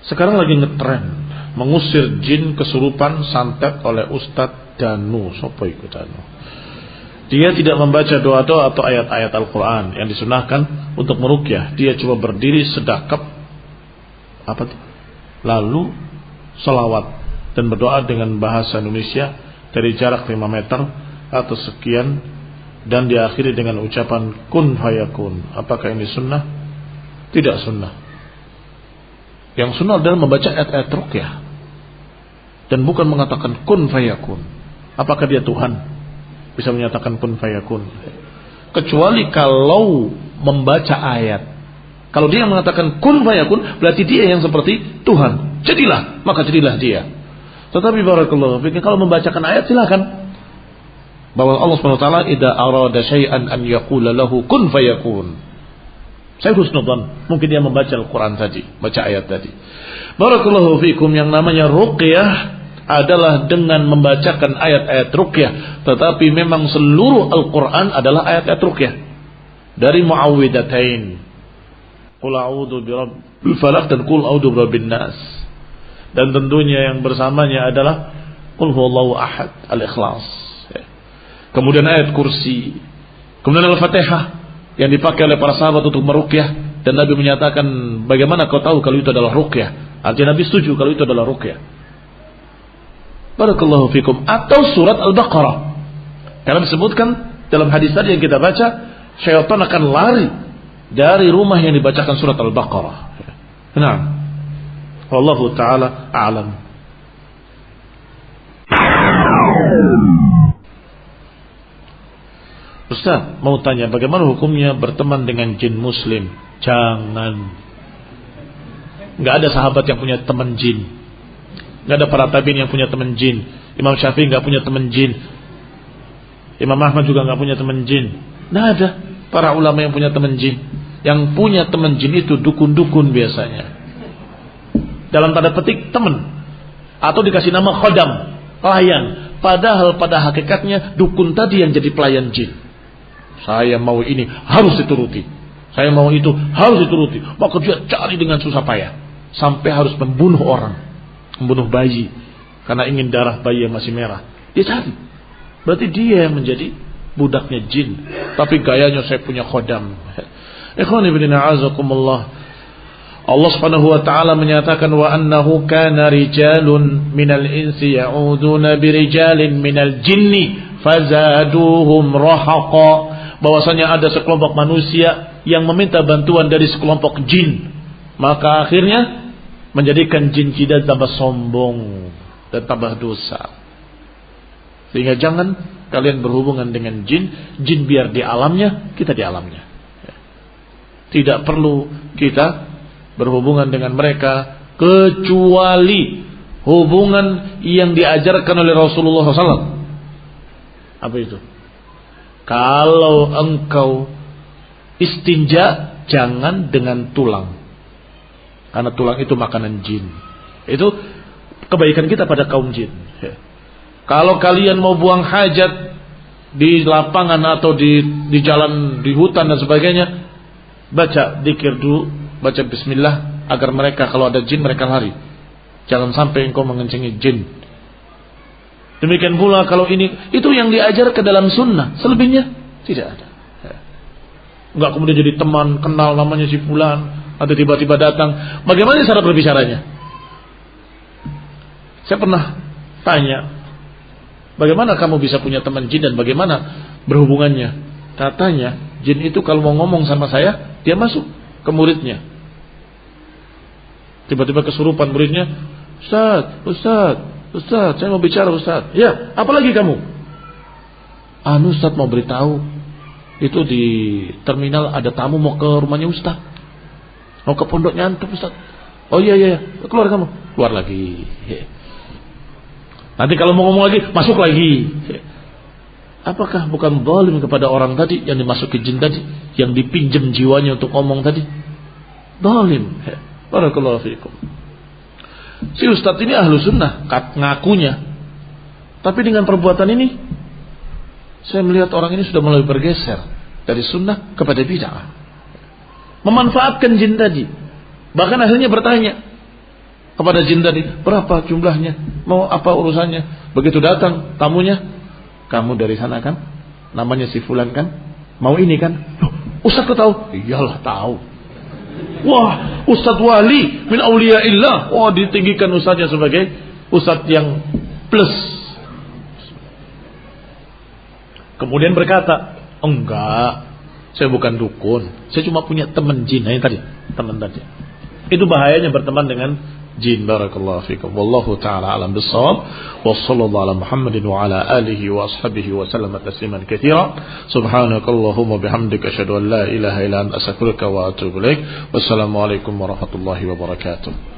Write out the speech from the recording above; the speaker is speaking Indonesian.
Sekarang lagi ngetren mengusir jin kesurupan santet oleh Ustadz Danu. Sopo iku Danu? Dia tidak membaca doa-doa atau ayat-ayat Al-Quran yang disunahkan untuk meruqyah. Dia cuma berdiri sedekap lalu selawat dan berdoa dengan bahasa Indonesia dari jarak 5 meter atau sekian, dan diakhiri dengan ucapan kun fayakun. Apakah ini sunnah? Tidak sunnah. Yang sunnah adalah membaca ayat-ayat ruqyah dan bukan mengatakan kun fayakun. Apakah dia Tuhan bisa menyatakan kun fayakun? Kecuali kalau membaca ayat. Kalau dia mengatakan kun fayakun, berarti dia yang seperti Tuhan. Jadilah, maka jadilah dia. Tetapi barakallahu fiik, kalau membacakan ayat silakan. Bahwa Allah Subhanahu wa taala idza arada syai'an an yaqula lahu kun fayakun. Saya husnudzan, mungkin dia membaca Al-Qur'an tadi, baca ayat tadi. Barakallahu fiikum, yang namanya ruqyah adalah dengan membacakan ayat-ayat ruqyah, tetapi memang seluruh Al-Qur'an adalah ayat-ayat ruqyah. Dari muawwidatain, qul a'udzu birabbil falaq dan qul a'udzu birabbin nas. Dan tentunya yang bersamanya adalah qul huwallahu ahad, al-ikhlas. Kemudian ayat kursi, kemudian Al-Fatihah yang dipakai oleh para sahabat untuk meruqyah, dan Nabi menyatakan, bagaimana kau tahu kalau itu adalah ruqyah? Artinya Nabi setuju kalau itu adalah ruqyah. Barakallahu fikum. Atau surat Al-Baqarah, karena disebutkan dalam hadis tadi yang kita baca, syaitan akan lari dari rumah yang dibacakan surat Al-Baqarah. Nah, wallahu ta'ala a'lam. Ustaz, mau tanya bagaimana hukumnya berteman dengan jin muslim? Jangan. Gak ada sahabat yang punya teman jin. Gak ada para tabi'in yang punya teman jin. Imam Syafi'i gak punya teman jin. Imam Ahmad juga gak punya teman jin. Nah, ada para ulama yang punya teman jin. Yang punya teman jin itu dukun-dukun biasanya. Dalam tanda petik teman, atau dikasih nama khodam, pelayan. Padahal pada hakikatnya dukun tadi yang jadi pelayan jin. Saya mau ini, harus dituruti. Saya mau itu, harus dituruti. Maka dia cari dengan susah payah, sampai harus membunuh orang, membunuh bayi, karena ingin darah bayi yang masih merah. Dia cari. Berarti dia yang menjadi budaknya jin, tapi gayanya saya punya khodam. Ikhwani fillah, a'azakumullah. Allah Subhanahu wa taala menyatakan, wa annahu kana rijalun minal insi ya'uduna birijalin minal jinni fazaduhum rahaqa. Bahwasanya ada sekelompok manusia yang meminta bantuan dari sekelompok jin, maka akhirnya menjadikan jin kita tambah sombong dan tambah dosa. Sehingga jangan kalian berhubungan dengan jin. Jin biar di alamnya, kita di alamnya. Tidak perlu kita berhubungan dengan mereka kecuali hubungan yang diajarkan oleh Rasulullah SAW. Apa itu? Kalau engkau istinja, jangan dengan tulang, karena tulang itu makanan jin. Itu kebaikan kita pada kaum jin. Kalau kalian mau buang hajat di lapangan atau di jalan, di hutan dan sebagainya, baca dzikir dulu, baca bismillah, agar mereka kalau ada jin mereka lari. Jangan sampai engkau mengencengi jin. Demikian pula kalau ini, itu yang diajar ke dalam sunnah. Selebihnya tidak ada. Enggak kemudian jadi teman, kenal namanya si fulan, atau tiba-tiba datang. Bagaimana cara berbicaranya? Saya pernah tanya, bagaimana kamu bisa punya teman jin dan bagaimana berhubungannya? Katanya, jin itu kalau mau ngomong sama saya, dia masuk ke muridnya. Tiba-tiba kesurupan muridnya, Ustaz, saya mau bicara Ustaz. Ya, apalagi kamu? Ustaz mau beritahu, itu di terminal ada tamu mau ke rumahnya Ustaz, mau ke pondoknya antum Ustaz. Oh iya, keluar kamu. Keluar lagi. Nanti kalau mau ngomong lagi, masuk lagi. Apakah bukan zalim kepada orang tadi, yang dimasuki jin tadi, yang dipinjam jiwanya untuk ngomong tadi? Zalim. Barakallahu fiikum. Si Ustadz ini ahlu sunnah ngakunya, tapi dengan perbuatan ini saya melihat orang ini sudah mulai bergeser dari sunnah kepada bid'ah, memanfaatkan jin tadi. Bahkan akhirnya bertanya, kepada jin tadi, berapa jumlahnya, mau apa urusannya. Begitu datang tamunya, kamu dari sana kan, namanya si fulan kan, mau ini kan. Loh, Ustaz kau tahu? Iyalah tahu. Wah, Ustaz wali min auliyaillah. Wah, ditinggikan ustaznya sebagai ustaz yang plus. Kemudian berkata, enggak, saya bukan dukun, saya cuma punya teman jin. Nah, tadi teman tadi. Itu bahayanya berteman dengan jin. Barakallahu fikum. Wallahu taala alam bissawab. Wa sallallahu ala Muhammadin wa ala alihi wa ashabihi wa sallama tasliman katsira. Subhanakallahumma bihamdika asyhadu an la ilaha illa anta astaghfiruka wa atubu ilaik. Wassalamu alaikum warahmatullahi wabarakatuh.